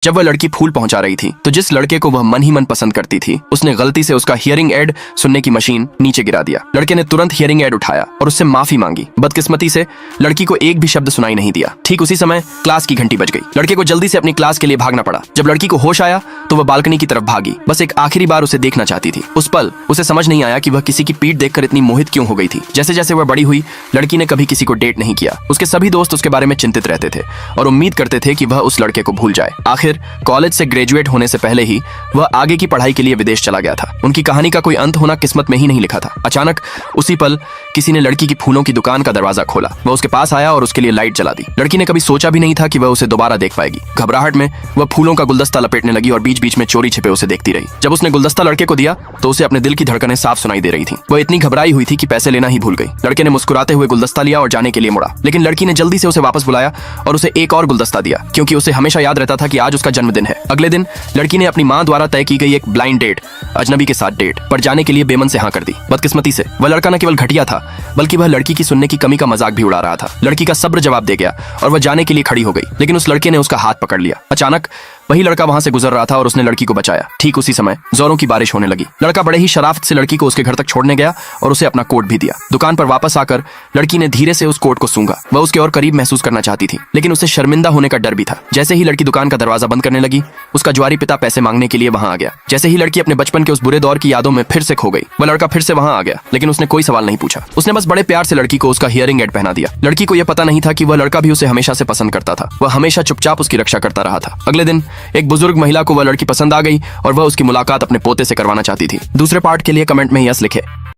जब वह लड़की फूल पहुंचा रही थी तो जिस लड़के को वह मन ही मन पसंद करती थी उसने गलती से उसका हियरिंग एड सुनने की मशीन नीचे गिरा दिया। लड़के ने तुरंत हियरिंग एड उठाया और उससे माफी मांगी। बदकिस्मती से लड़की को एक भी शब्द सुनाई नहीं दिया। ठीक उसी समय क्लास की घंटी बज गई। लड़के को जल्दी से अपनी क्लास के लिए भागना पड़ा। जब लड़की को होश आया तो वह बालकनी की तरफ भागी, बस एक आखिरी बार उसे देखना चाहती थी। उस पल उसे समझ नहीं आया कि वह किसी की पीठ देखकर इतनी मोहित क्यों हो गई थी। जैसे जैसे वह बड़ी हुई लड़की ने कभी किसी को डेट नहीं किया। उसके सभी दोस्त उसके बारे में चिंतित रहते थे और उम्मीद करते थे कि वह उस लड़के को भूल जाए। आखिर कॉलेज से ग्रेजुएट होने से पहले ही वह आगे की पढ़ाई के लिए विदेश चला गया था। उनकी कहानी का कोई अंत होना किस्मत में ही नहीं लिखा था। अचानक उसी पल किसी ने लड़की की फूलों की दुकान का दरवाजा खोला। वह उसके पास आया और उसके लिए लाइट जला दी। लड़की ने कभी सोचा भी नहीं था कि वह उसे दोबारा देख पाएगी। घबराहट में वह फूलों का गुलदस्ता लपेटने लगी और बीच बीच में चोरी छिपे उसे देखती रही। जब उसने गुलदस्ता लड़के को दिया तो उसे अपने दिल की धड़कनें साफ सुनाई दे रही थी। वह इतनी घबराई हुई थी कि पैसे लेना ही भूल गई। लड़के ने मुस्कुराते हुए गुलदस्ता लिया और जाने के लिए मुड़ा, लेकिन लड़की ने जल्दी से उसे वापस बुलाया और उसे एक और गुलदस्ता दिया, क्योंकि उसे हमेशा याद रहता था कि आज उसका जन्मदिन है। अगले दिन लड़की ने अपनी मां द्वारा तय की गई एक ब्लाइंड डेट, अजनबी के साथ डेट पर जाने के लिए बेमन से हाँ कर दी। बदकिस्मती से वह लड़का न केवल घटिया था बल्कि वह लड़की की सुनने की कमी का मजाक भी उड़ा रहा था। लड़की का सब्र जवाब दे गया और वह जाने के लिए खड़ी हो गई, लेकिन उस लड़के ने उसका हाथ पकड़ लिया। अचानक वही लड़का वहां से गुजर रहा था और उसने लड़की को बचाया। ठीक उसी समय जोरों की बारिश होने लगी। लड़का बड़े ही शराफत से लड़की को उसके घर तक छोड़ने गया और उसे अपना कोट भी दिया। दुकान पर वापस आकर लड़की ने धीरे से उस कोट को सूंघा। वह उसके और करीब महसूस करना चाहती थी, लेकिन उसे शर्मिंदा होने का डर भी था। जैसे ही लड़की दुकान का दरवाजा बंद करने लगी उसका ज्वारी पिता पैसे मांगने के लिए वहां आ गया। जैसे ही लड़की अपने बचपन के उस बुरे दौर की यादों में फिर से खो गई। वह लड़का फिर से वहां आ गया, लेकिन उसने कोई सवाल नहीं पूछा। उसने बस बड़े प्यार से लड़की को उसका हियरिंग एड पहना दिया। लड़की को यह पता नहीं था कि वह लड़का भी उसे हमेशा से पसंद करता था। वह हमेशा चुपचाप उसकी रक्षा करता रहा था। अगले दिन एक बुजुर्ग महिला को वह लड़की पसंद आ गई और वह उसकी मुलाकात अपने पोते से करवाना चाहती थी। दूसरे पार्ट के लिए कमेंट में यस लिखे।